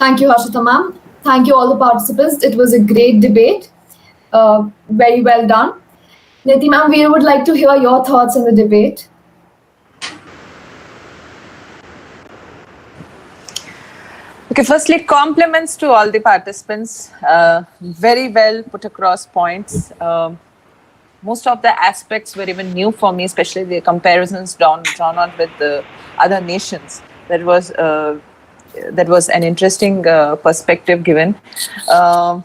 Thank you, Harshita ma'am. Thank you all the participants. It was a great debate. Very well done. Nithi ma'am, we would like to hear your thoughts on the debate. Okay, firstly, compliments to all the participants. Very well put across points. Most of the aspects were even new for me, especially the comparisons drawn on with the other nations. That was an interesting perspective given. A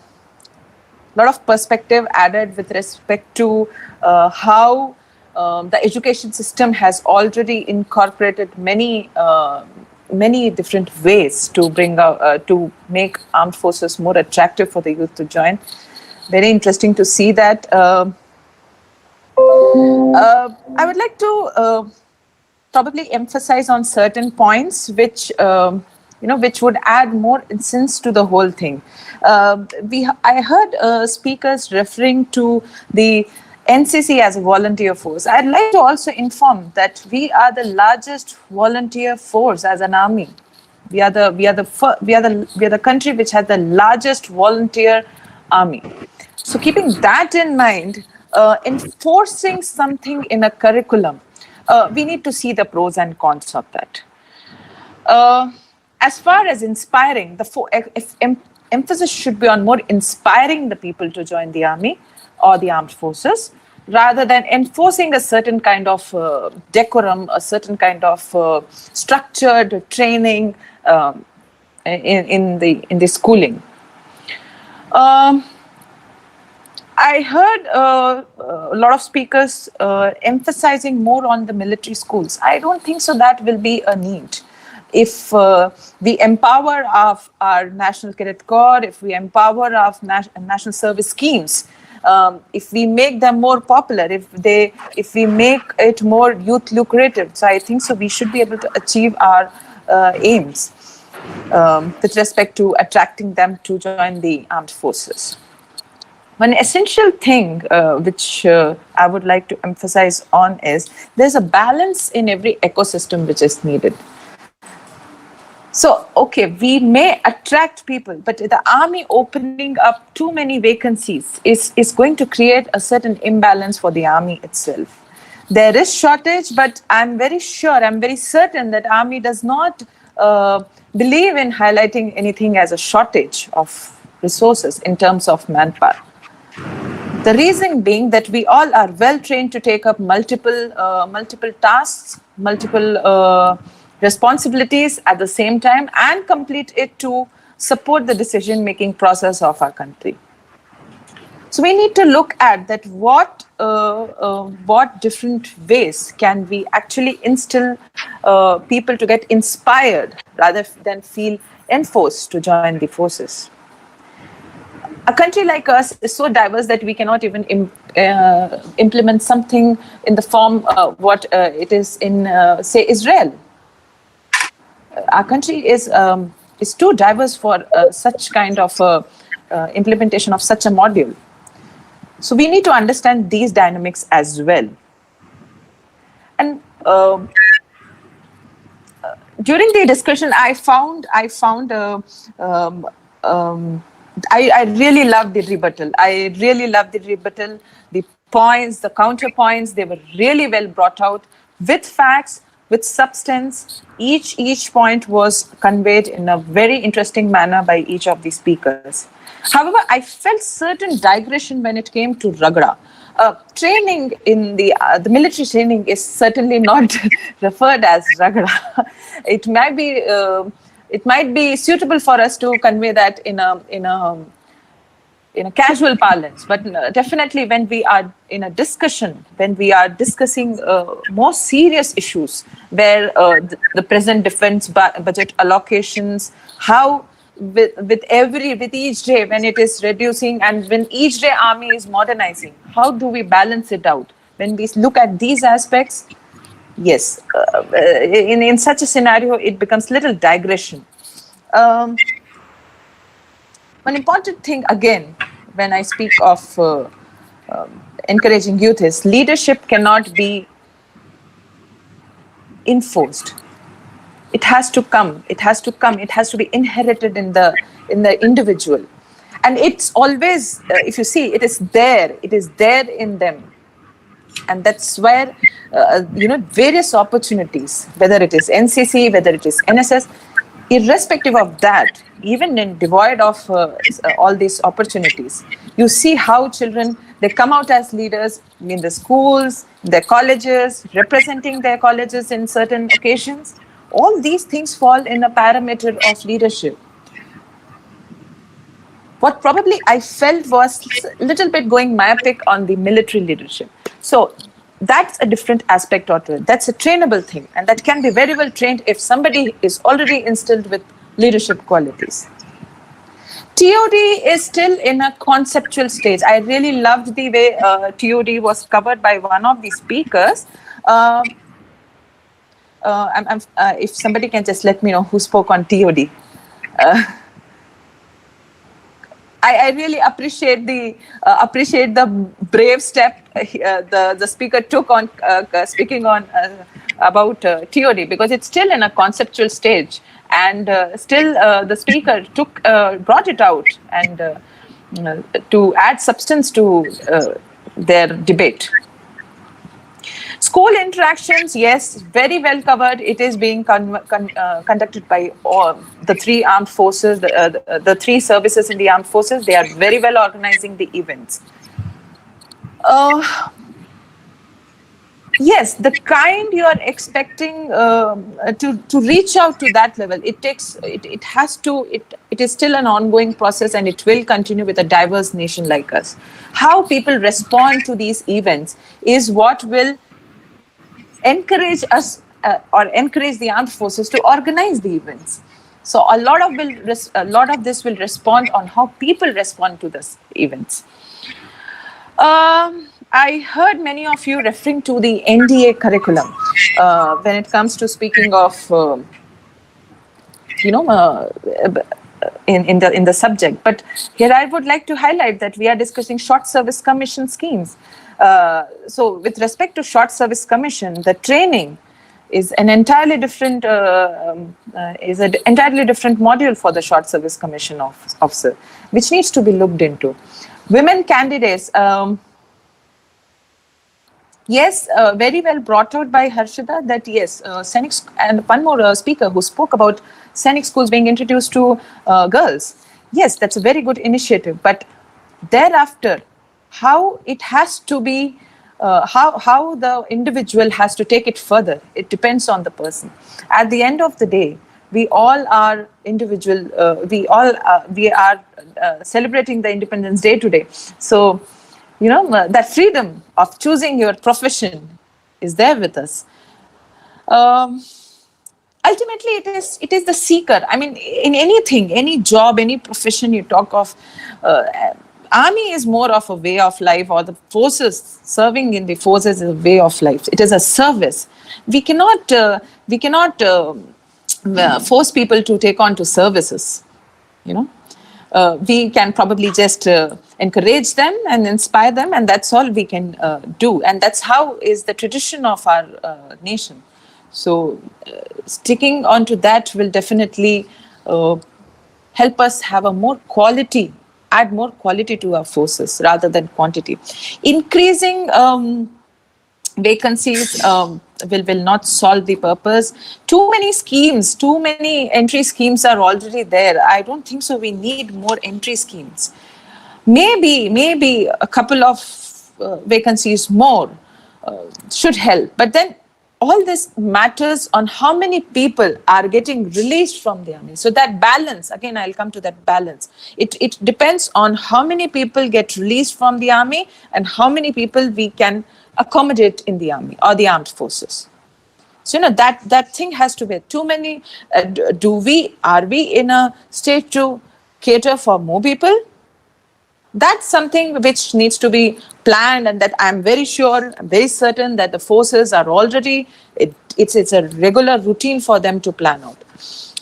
lot of perspective added with respect to how the education system has already incorporated many different ways to to make armed forces more attractive for the youth to join. Very interesting to see that. I would like to probably emphasize on certain points which which would add more sense to the whole thing. I heard speakers referring to the NCC as a volunteer force. I'd like to also inform that we are the largest volunteer force as an army. We are the country which has the largest volunteer army. So keeping that in mind, enforcing something in a curriculum, we need to see the pros and cons of that. As far as inspiring, emphasis should be on more inspiring the people to join the army or the armed forces, rather than enforcing a certain kind of decorum, a certain kind of structured training in the schooling. I heard a lot of speakers emphasizing more on the military schools. I don't think so that will be a need. If we empower our National Cadet Corps, if we empower our national service schemes, if we make them more popular, if we make it more youth lucrative, so I think so we should be able to achieve our aims with respect to attracting them to join the armed forces. One essential thing which I would like to emphasize on is there's a balance in every ecosystem which is needed. So, okay, we may attract people, but the army opening up too many vacancies is going to create a certain imbalance for the army itself. There is shortage, but I'm very certain that army does not believe in highlighting anything as a shortage of resources in terms of manpower. The reason being that we all are well trained to take up multiple tasks, multiple responsibilities at the same time, and complete it to support the decision-making process of our country. So we need to look at that what different ways can we actually instill people to get inspired rather than feel enforced to join the forces. A country like us is so diverse that we cannot even implement something in the form what it is in, say, Israel. Our country is too diverse for such kind of implementation of such a module. So we need to understand these dynamics as well. And during the discussion, I really loved the rebuttal. I really loved the rebuttal. The points, the counterpoints, they were really well brought out with facts, with substance. Each point was conveyed in a very interesting manner by each of the speakers. However, I felt certain digression when it came to Ragda. Training in the military training is certainly not referred as Ragda. It might be suitable for us to convey that in a casual parlance, but definitely when we are in a discussion, when we are discussing more serious issues, where the present defense budget allocations, how with each day when it is reducing and when each day army is modernizing, how do we balance it out? When we look at these aspects, yes, in such a scenario, it becomes little digression. One important thing, again, when I speak of encouraging youth is leadership cannot be enforced. It has to come. It has to come. It has to be inherited in the individual, and it's always, if you see, it is there. It is there in them, and that's where various opportunities, whether it is NCC, whether it is NSS, irrespective of that, even in devoid of all these opportunities, you see how children, they come out as leaders in the schools, their colleges, representing their colleges in certain occasions. All these things fall in a parameter of leadership. What probably I felt was a little bit going myopic on the military leadership. So that's a different aspect of it. That's a trainable thing, and that can be very well trained if somebody is already instilled with leadership qualities. TOD is still in a conceptual stage. I really loved the way TOD was covered by one of the speakers. If somebody can just let me know who spoke on TOD. I really appreciate the brave step the speaker took on speaking on about TOD, because it's still in a conceptual stage, and still the speaker brought it out and to add substance to their debate. School interactions, yes, very well covered. It is being conducted by all the three armed forces, the three services in the armed forces. They are very well organizing the events. Yes, the kind you are expecting to reach out to that level, it is still an ongoing process, and it will continue with a diverse nation like us. How people respond to these events is what will encourage us or encourage the armed forces to organize the events. So a lot of this will respond on how people respond to these events. I heard many of you referring to the NDA curriculum when it comes to speaking of in the subject. But here I would like to highlight that we are discussing short service commission schemes. So with respect to short service commission, the training is an entirely different module for the short service commission officer, which needs to be looked into. Women candidates, yes, very well brought out by Harshita that yes, Sainik, and one more speaker who spoke about Sainik schools being introduced to girls. Yes, that's a very good initiative, but thereafter, how it has to be, how the individual has to take it further, it depends on the person. At the end of the day, we all are individual, we are celebrating the Independence Day today. So, that freedom of choosing your profession is there with us. Ultimately, it is the seeker. I mean, in anything, any job, any profession you talk of, army is more of a way of life, or the forces, serving in the forces is a way of life. It is a service. We cannot force people to take on to services, we can probably just encourage them and inspire them, and that's all we can do. And that's how is the tradition of our nation. So sticking on to that will definitely help us have a more quality, add more quality to our forces rather than quantity. Increasing vacancies will not solve the purpose. Too many schemes, too many entry schemes are already there. I don't think so. We need more entry schemes. Maybe a couple of vacancies more should help. But then all this matters on how many people are getting released from the army. So that balance, again, I'll come to that balance. It depends on how many people get released from the army and how many people we can accommodate in the army or the armed forces. So, that thing has to be too many. Are we in a state to cater for more people? That's something which needs to be planned, and that I'm very sure, I'm very certain that the forces are already, it's a regular routine for them to plan out.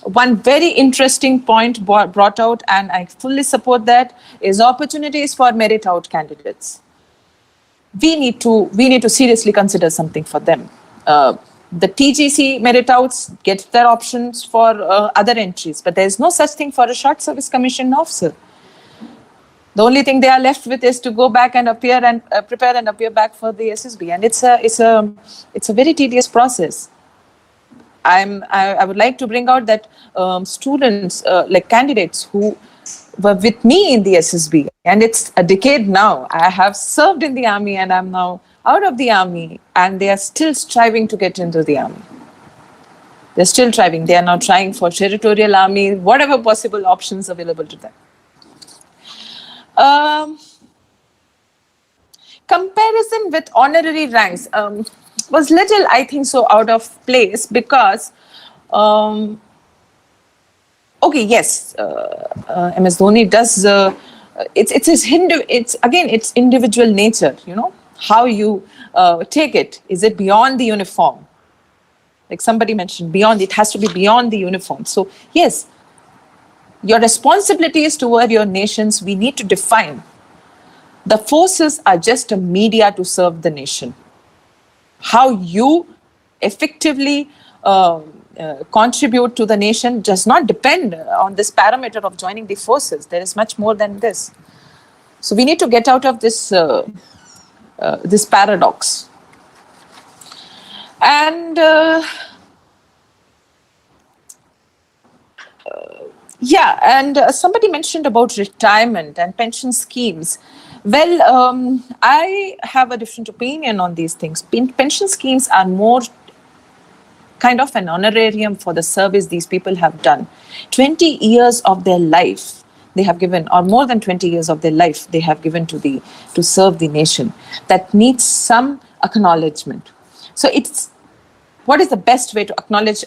One very interesting point brought out, and I fully support that, is opportunities for merit out candidates. We need to seriously consider something for them. The TGC merit outs get their options for other entries, but there is no such thing for a short service commissioned officer. The only thing they are left with is to go back and appear and prepare and appear back for the SSB, and it's a very tedious process. I would like to bring out that students, like candidates who were with me in the SSB, and it's a decade now. I have served in the army and I'm now out of the army, and they are still striving to get into the army. They're still striving. They are now trying for territorial army, whatever possible options available to them. Comparison with honorary ranks was little, I think so, out of place because, okay, yes, MS Dhoni does. It's individual nature. You know how you take it. Is it beyond the uniform? Like somebody mentioned, beyond. It has to be beyond the uniform. So yes, your responsibilities toward your nations, we need to define. The forces are just a media to serve the nation. How you effectively contribute to the nation does not depend on this parameter of joining the forces. There is much more than this. So we need to get out of this this paradox. And yeah, and somebody mentioned about retirement and pension schemes. Well, I have a different opinion on these things. Pension schemes are more kind of an honorarium for the service these people have done. 20 years of their life they have given, or more than 20 years of their life they have given to serve the nation. That needs some acknowledgement. So it's, what is the best way to acknowledge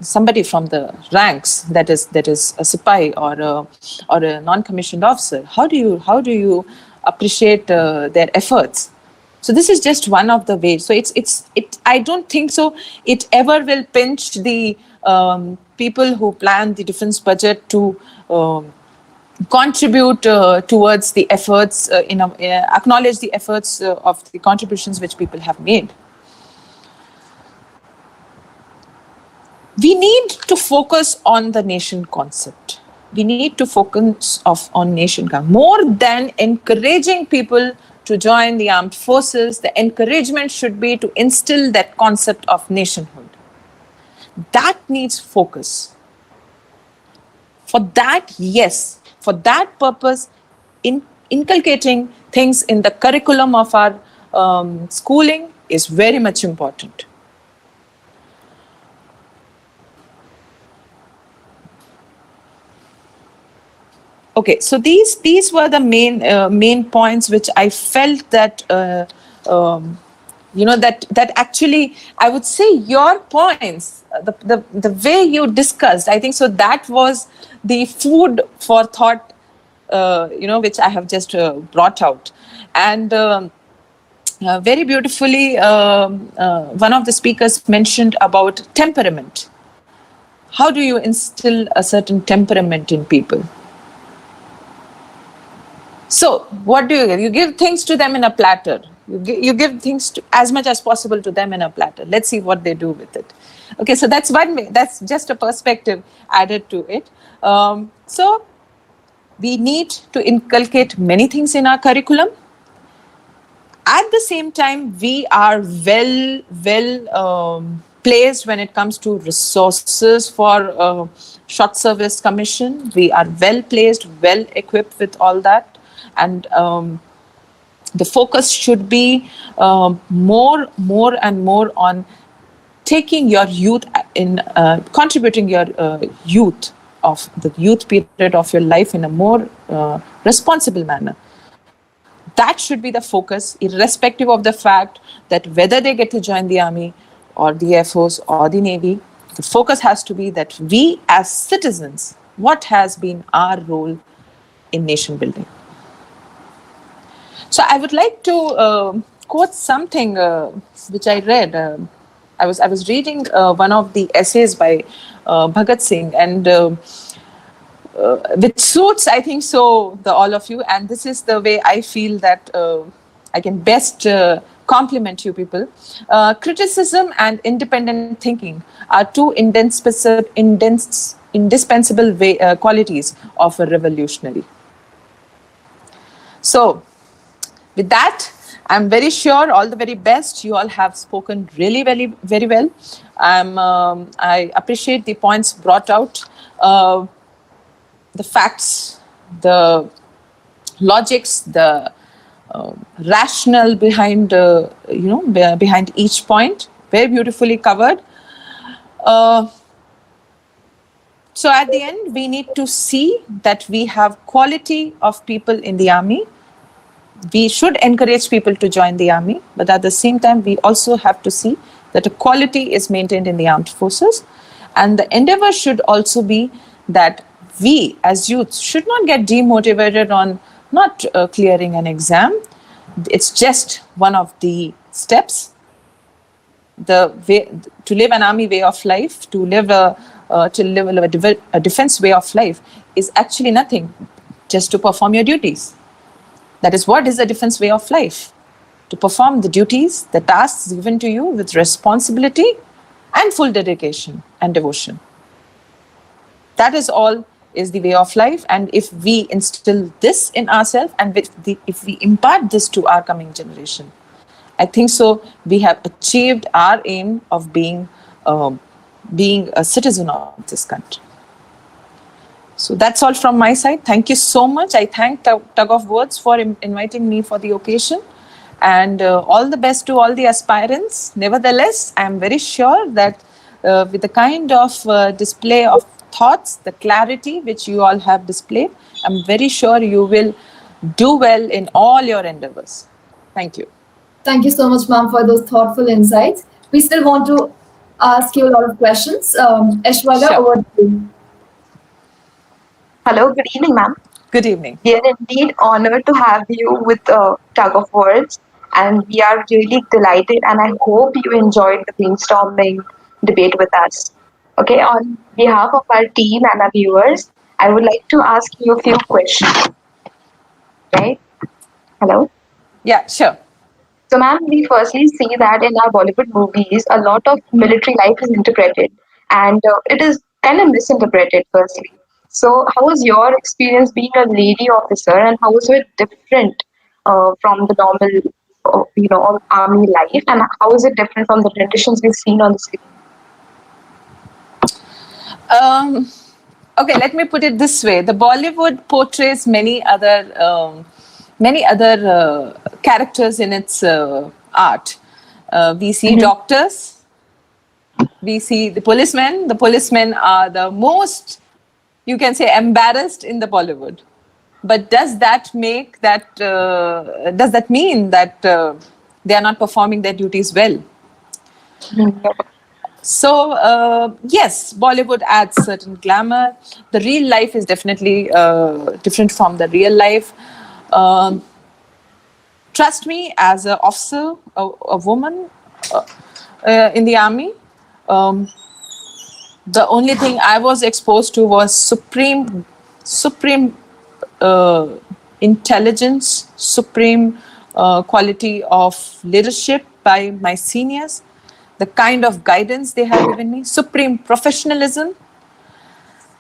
somebody from the ranks, that is a Sipahi or a non-commissioned officer? How do you appreciate their efforts? So this is just one of the ways. So I don't think so it ever will pinch the people who plan the defense budget to contribute towards the efforts, acknowledge the efforts of the contributions which people have made. We need to focus on the nation concept. We need to focus on nation more than encouraging people to join the armed forces. The encouragement should be to instill that concept of nationhood. That needs focus. For that, yes, for that purpose, inculcating things in the curriculum of our schooling is very much important. Okay, so these were the main points which I felt that that actually, I would say your points, the way you discussed, I think so that was the food for thought, which I have just brought out. And very beautifully, one of the speakers mentioned about temperament. How do you instill a certain temperament in people? So what do you give? You give things to them in a platter. You give things as much as possible to them in a platter. Let's see what they do with it. Okay, so that's one way. That's just a perspective added to it. So we need to inculcate many things in our curriculum. At the same time, we are well placed when it comes to resources for short service commission. We are well placed, well equipped with all that. And the focus should be more and more on taking your youth in, contributing your youth of the youth period of your life in a more responsible manner. That should be the focus, irrespective of the fact that whether they get to join the army or the Air Force or the Navy. The focus has to be that we as citizens, what has been our role in nation building? So I would like to quote something which I read. I was reading one of the essays by Bhagat Singh, and which suits, I think so, all of you. And this is the way I feel that I can best compliment you people. Criticism and independent thinking are two indispensable qualities of a revolutionary. So, with that, I'm very sure all the very best. You all have spoken really, very, very well. I appreciate the points brought out, the facts, the logics, the rationale behind, behind each point. Very beautifully covered. So at the end, we need to see that we have quality of people in the army. We should encourage people to join the army, but at the same time, we also have to see that a quality is maintained in the armed forces. And the endeavor should also be that we as youth should not get demotivated on not clearing an exam. It's just one of the steps. The way to live an army way of life, to live a defense way of life is actually nothing, just to perform your duties. That is what is a defense way of life. To perform the duties, the tasks given to you with responsibility and full dedication and devotion. That is all is the way of life. And if we instill this in ourselves and if we impart this to our coming generation, I think so we have achieved our aim of being a citizen of this country. So that's all from my side. Thank you so much. I thank Tug of Words for inviting me for the occasion. And all the best to all the aspirants. Nevertheless, I am very sure that with the kind of display of thoughts, the clarity which you all have displayed, I'm very sure you will do well in all your endeavors. Thank you. Thank you so much, ma'am, for those thoughtful insights. We still want to ask you a lot of questions. Aishwarya, Sure. over to you. Hello, good evening, ma'am. Good evening. We are indeed honored to have you with Tug of Words, and we are really delighted. And I hope you enjoyed the brainstorming debate with us. Okay, on behalf of our team and our viewers, I would like to ask you a few questions. Right? Hello. Yeah, sure. So, ma'am, we firstly see that in our Bollywood movies, a lot of military life is interpreted, and it is kind of misinterpreted, firstly. So, how was your experience being a lady officer, and how was it different from the normal, army life, and how is it different from the renditions we've seen on the screen? Okay, let me put it this way: the Bollywood portrays many other characters in its art. We see doctors, we see the policemen. The policemen are the most, you can say, embarrassed in the Bollywood. But does that mean that they are not performing their duties well? So, yes, Bollywood adds certain glamour. The real life is definitely different from the real life. Trust me, as an officer, a woman in the army, the only thing I was exposed to was supreme intelligence, supreme quality of leadership by my seniors, the kind of guidance they have given me, supreme professionalism,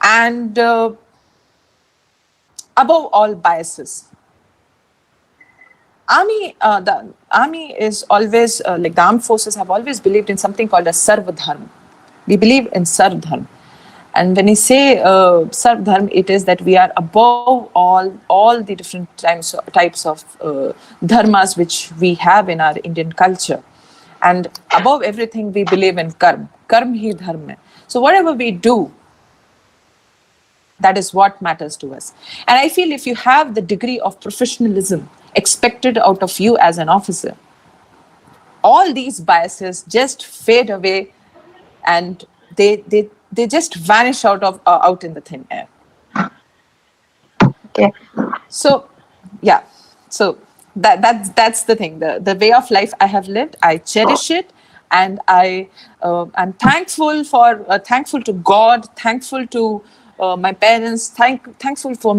and above all, biases. The army is always, like the armed forces have always believed in something called a Sarva Dharma. We believe in Sarva Dharma. And when we say Sarva Dharma, it is that we are above all the different types of dharmas which we have in our Indian culture. And above everything, we believe in karma. Karma hi dharma. So whatever we do, that is what matters to us. And I feel if you have the degree of professionalism expected out of you as an officer, all these biases just fade away and they just vanish out in the thin air. Okay. So, yeah. So that's the thing. The way of life I have lived, I cherish it, and I'm thankful to God, thankful to my parents, thankful to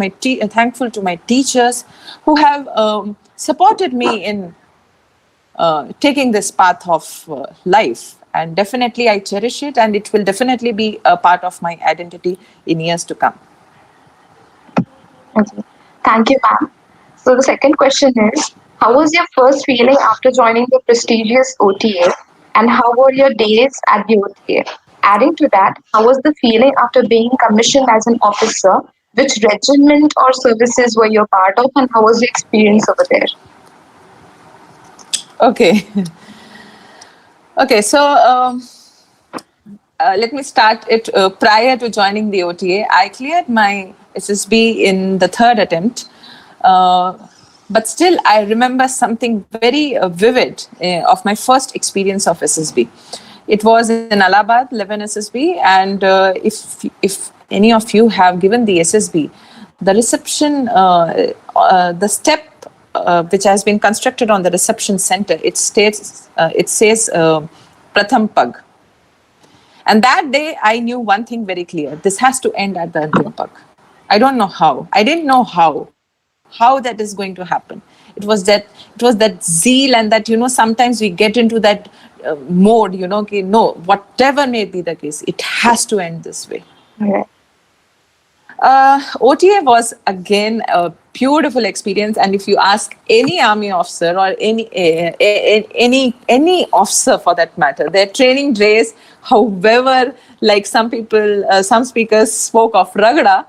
my teachers who have supported me in taking this path of life. And definitely I cherish it, and it will definitely be a part of my identity in years to come. Okay. Thank you, ma'am. So the second question is, how was your first feeling after joining the prestigious OTA, and how were your days at the OTA? Adding to that, how was the feeling after being commissioned as an officer? Which regiment or services were you a part of, and how was the experience over there? Okay. Okay, so let me start it prior to joining the OTA. I cleared my SSB in the third attempt, but still I remember something very vivid of my first experience of SSB. It was in Allahabad, 11 SSB, and if any of you have given the SSB, the reception, the step which has been constructed on the reception center, it says Pratham Pag. And that day, I knew one thing very clear. This has to end at the Antim Pag. I don't know how. I didn't know how that is going to happen. It was that zeal, and that, sometimes we get into that mode, okay, no, whatever may be the case, it has to end this way. Yeah. OTA was again a beautiful experience, and if you ask any army officer or any officer for that matter, their training days, however, like some speakers spoke of ragda,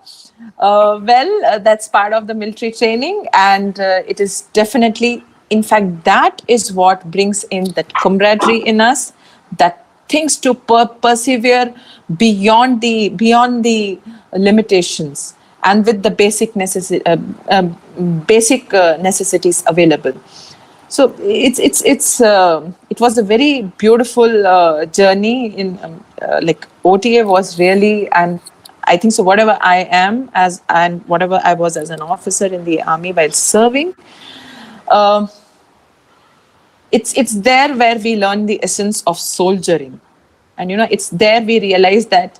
that's part of the military training, and it is definitely, in fact, that is what brings in that camaraderie in us, that things to persevere beyond the limitations and with the basic necessities available. So it was a very beautiful journey. In like OTA was really, and I think so, whatever I am as and whatever I was as an officer in the army while serving, it's there where we learn the essence of soldiering. And it's there we realize that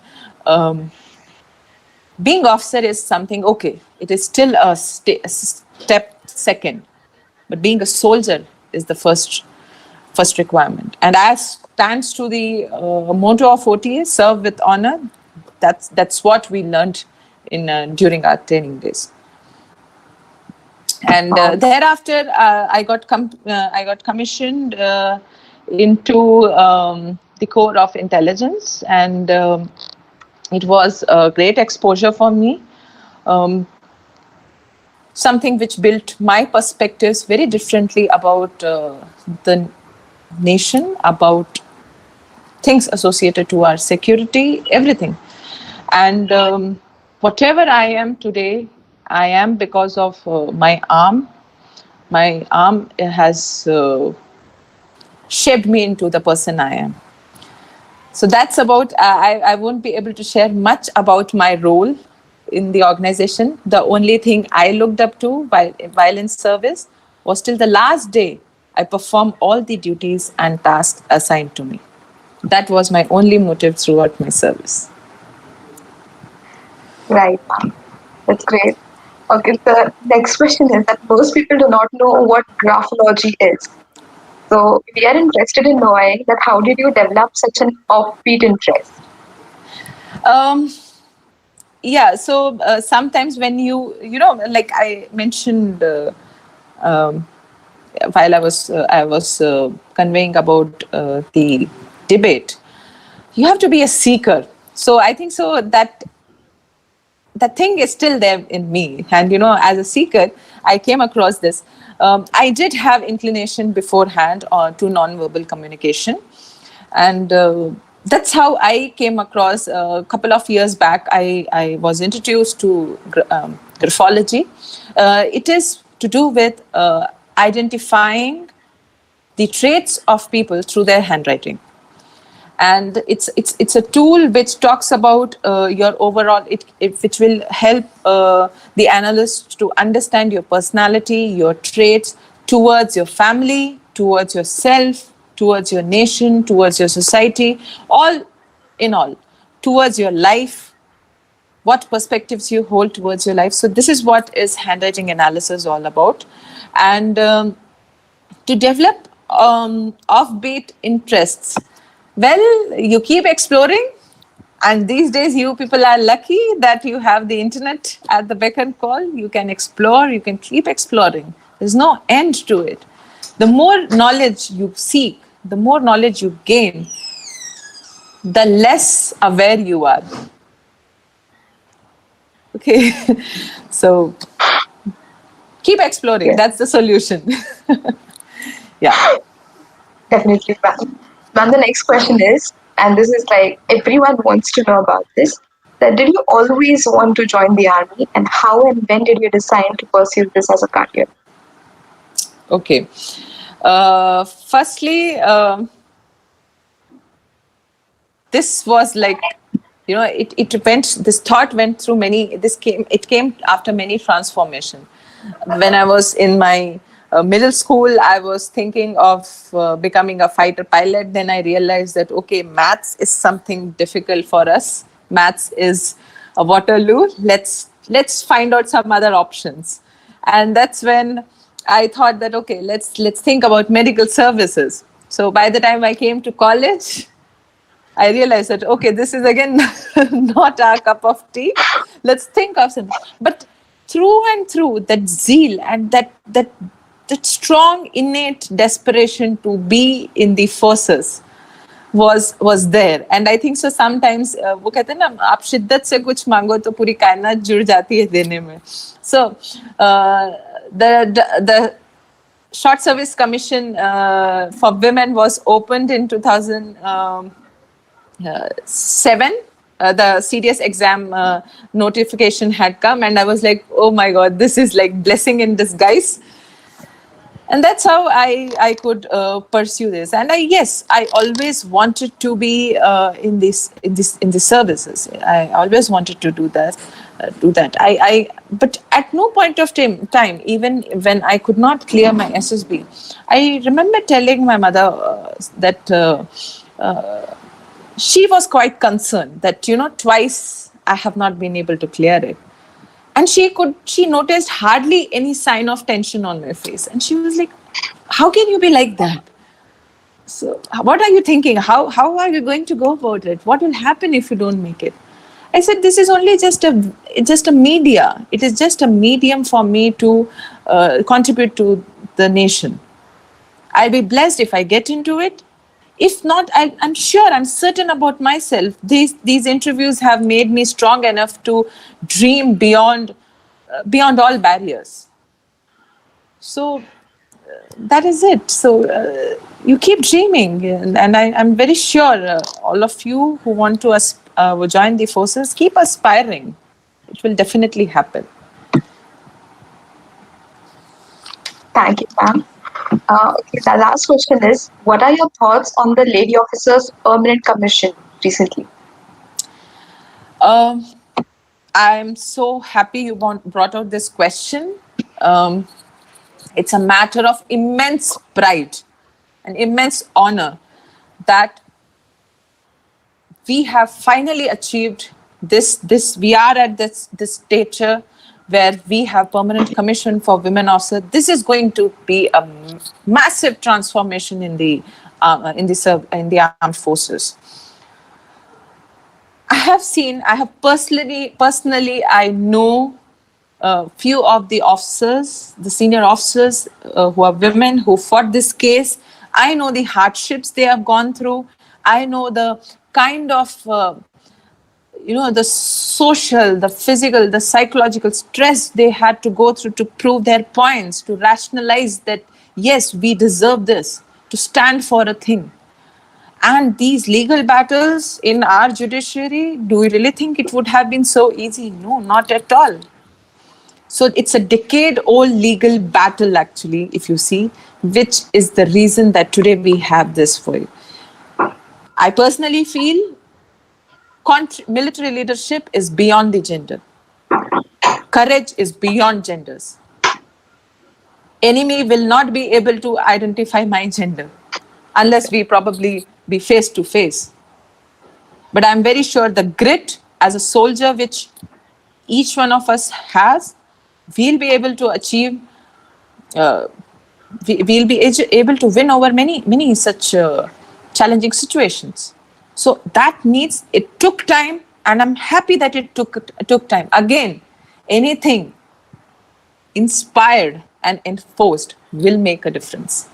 being officer is something, okay, it is still a step second, but being a soldier is the first requirement. And as stands to the motto of OTA, serve with honor, that's what we learned in during our training days. And thereafter, I got commissioned into the Corps of Intelligence, and it was a great exposure for me. Something which built my perspectives very differently about the nation, about things associated to our security, everything. And whatever I am today, I am because of my arm. My arm has shaped me into the person I am. So that's about, I won't be able to share much about my role in the organization. The only thing I looked up to while in service was till the last day I performed all the duties and tasks assigned to me. That was my only motive throughout my service. Right. That's great. Okay, the next question is that most people do not know what graphology is. So we are interested in knowing that how did you develop such an offbeat interest? Yeah, so sometimes when like I mentioned while I was conveying about the debate, you have to be a seeker. So I think so that thing is still there in me. And, as a seeker, I came across this. I did have inclination beforehand to nonverbal communication. And that's how I came across a couple of years back. I was introduced to graphology. It is to do with identifying the traits of people through their handwriting. And it's a tool which talks about your overall, which will help the analyst to understand your personality, your traits towards your family, towards yourself, towards your nation, towards your society, all in all, towards your life, what perspectives you hold towards your life. So this is what is handwriting analysis all about. And to develop offbeat interests. Well, you keep exploring. And these days, you people are lucky that you have the internet at the beck and call. You can explore, you can keep exploring. There's no end to it. The more knowledge you seek, the more knowledge you gain, the less aware you are. Okay, so keep exploring. Yes. That's the solution. Yeah. Definitely, ma'am. Ma'am, the next question is, and this is like everyone wants to know about this, that did you always want to join the army, and how and when did you decide to pursue this as a career? Okay. Firstly, this was like, this thought went through it came after many transformation. When I was in my middle school, I was thinking of becoming a fighter pilot. Then I realized that, okay, maths is something difficult for us. Maths is a Waterloo. Let's find out some other options. And that's when I thought that, okay, let's think about medical services. So by the time I came to college, I realized that, okay, this is again not our cup of tea. Let's think of something. But through and through, that zeal and that strong innate desperation to be in the forces was there. And I think so sometimes वो कहते हैं ना, आप शिद्दत से कुछ मांगो तो पूरी कायनात जुड़ जाती है देने में. So the Short Service Commission for Women was opened in 2007. The CDS exam notification had come, and I was like, oh my God, this is like blessing in disguise. And that's how I could pursue this. And I always wanted to be in the services. I always wanted to do that. But at no point of time, even when I could not clear my SSB, I remember telling my mother that she was quite concerned that, twice I have not been able to clear it. And she noticed hardly any sign of tension on my face. And she was like, how can you be like that? So what are you thinking? How are you going to go about it? What will happen if you don't make it? I said, this is only just a media. It is just a medium for me to contribute to the nation. I'll be blessed if I get into it. If not, I'm certain about myself. These interviews have made me strong enough to dream beyond all barriers. So that is it. So you keep dreaming, and I'm very sure all of you who want to join the forces, keep aspiring. It will definitely happen. Thank you, ma'am. Okay, the last question is, what are your thoughts on the Lady Officers Permanent Commission recently? I'm so happy you brought out this question. It's a matter of immense pride and immense honor that we have finally achieved this. We are at this stature where we have permanent commission for women officers. This is going to be a massive transformation in the armed forces. I have personally, I know a few of the officers, the senior officers who are women who fought this case. I know the hardships they have gone through. I know the kind of the social, the physical, the psychological stress they had to go through to prove their points, to rationalize that, yes, we deserve this, to stand for a thing. And these legal battles in our judiciary, do we really think it would have been so easy? No, not at all. So it's a decade-old legal battle, actually, if you see, which is the reason that today we have this for you. I personally feel military leadership is beyond the gender. Courage is beyond genders. Enemy will not be able to identify my gender unless we probably be face to face. But I'm very sure the grit as a soldier, which each one of us has, we'll be able to achieve we'll be able to win over many such challenging situations. So that needs, it took time, and I'm happy that it took time. Again, anything inspired and enforced will make a difference.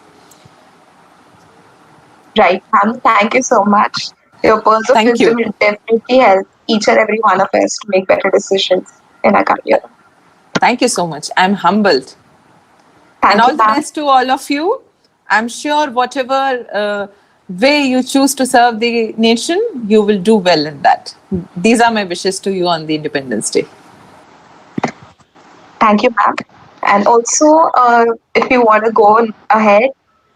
Right, ma'am. Thank you so much. Your pearls of Thank you. wisdom will definitely help each and every one of us to make better decisions in our career. Thank you so much. I'm humbled. Thank And you, all the ma'am. best to all of you. I'm sure whatever way you choose to serve the nation, you will do well in that. These are my wishes to you on the Independence Day. Thank you, ma'am. And also, if you want to go ahead,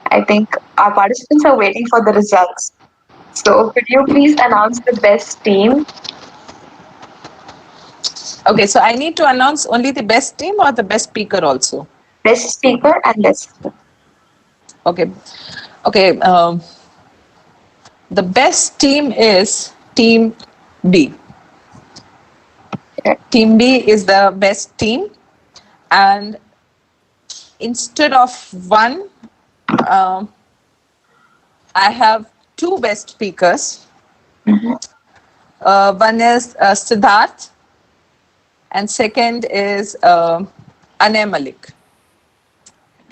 I think our participants are waiting for the results. So, could you please announce the best team? Okay, so I need to announce only the best team or the best speaker also? Best speaker and best team. Okay. Okay. The best team is Team B. Okay. Team B is the best team. And instead of one, I have two best speakers. One is Siddharth, and second is Anay Malik.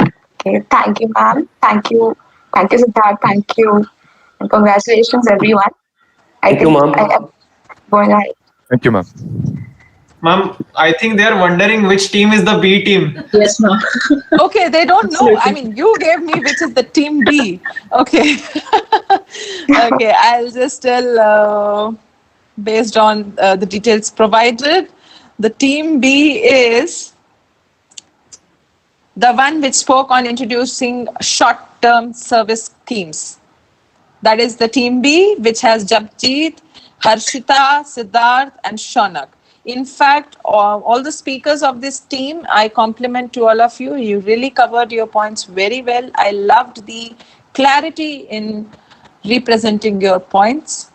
Okay. Thank you, ma'am. Thank you. Thank you, Siddharth. Thank you. And congratulations, everyone. Thank you, ma'am. I am going ahead. Thank you, ma'am. Ma'am, I think they are wondering which team is the B team. Yes, ma'am. Okay, they don't know. I mean, you gave me which is the Team B. Okay. Okay, I'll just tell based on the details provided. The Team B is the one which spoke on introducing short-term service schemes. That is the Team B, which has Japjit, Harshita, Siddharth, and Shaunak. In fact, all the speakers of this team, I compliment to all of you. You really covered your points very well. I loved the clarity in representing your points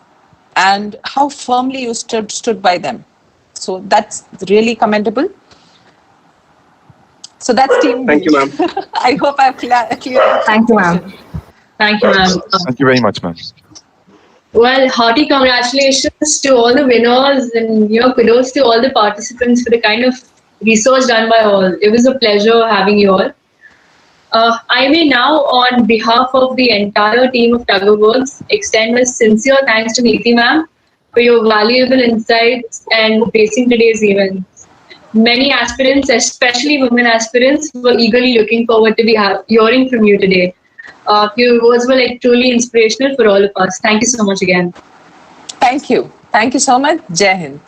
and how firmly you stood by them. So that's really commendable. So that's Team B. Thank you, ma'am. I hope I've cleared. Thank you, ma'am. Thank you, ma'am. Thank you very much, ma'am. Well, hearty congratulations to all the winners, and kudos to all the participants for the kind of research done by all. It was a pleasure having you all. I may now, on behalf of the entire team of Tug of Words, extend my sincere thanks to Nithi ma'am for your valuable insights and basing today's event. Many aspirants, especially women aspirants, were eagerly looking forward to be hearing from you today. Your words were truly inspirational for all of us. Thank you so much again. Thank you. Thank you so much. Jai Hind.